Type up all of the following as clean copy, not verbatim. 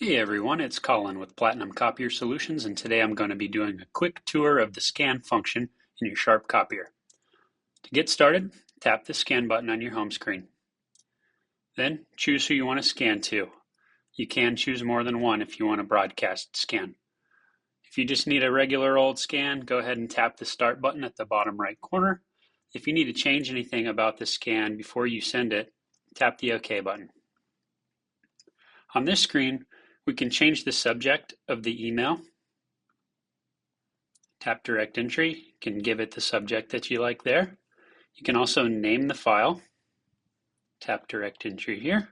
Hey everyone, it's Colin with Platinum Copier Solutions, and today I'm going to be doing a quick tour of the scan function in your Sharp Copier. To get started, tap the scan button on your home screen. Then choose who you want to scan to. You can choose more than one if you want a broadcast scan. If you just need a regular old scan, go ahead and tap the Start button at the bottom right corner. If you need to change anything about the scan before you send it, tap the OK button. On this screen, we can change the subject of the email. Tap Direct Entry, you can give it the subject that you like there. You can also name the file. Tap Direct Entry here.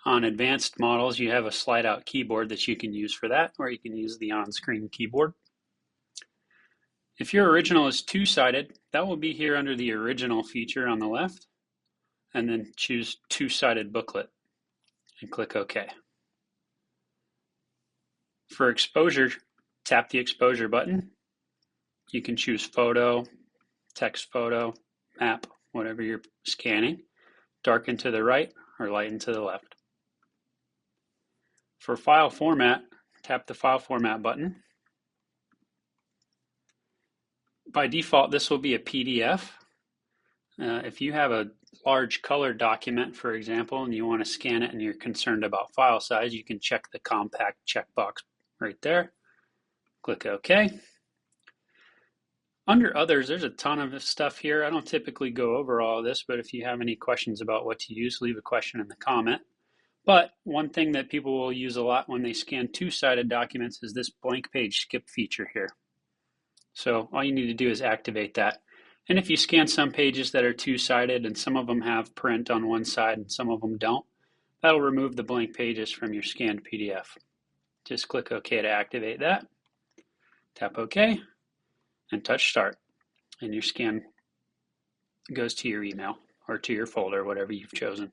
On advanced models, you have a slide out keyboard that you can use for that, or you can use the on-screen keyboard. If your original is two-sided, that will be here under the original feature on the left, and then choose two-sided booklet and click OK. For exposure, tap the exposure button. You can choose photo, text photo, map, whatever you're scanning, darken to the right or lighten to the left. For file format, tap the file format button. By default, this will be a PDF. If you have a large color document, for example, and you want to scan it and you're concerned about file size, you can check the compact checkbox right there. Click OK. Under others, there's a ton of stuff here. I don't typically go over all of this, but if you have any questions about what to use, leave a question in the comment. But one thing that people will use a lot when they scan two-sided documents is this blank page skip feature here. So all you need to do is activate that. And if you scan some pages that are two-sided and some of them have print on one side and some of them don't, that'll remove the blank pages from your scanned PDF. Just click OK to activate that. Tap OK and touch Start. And your scan goes to your email or to your folder, whatever you've chosen.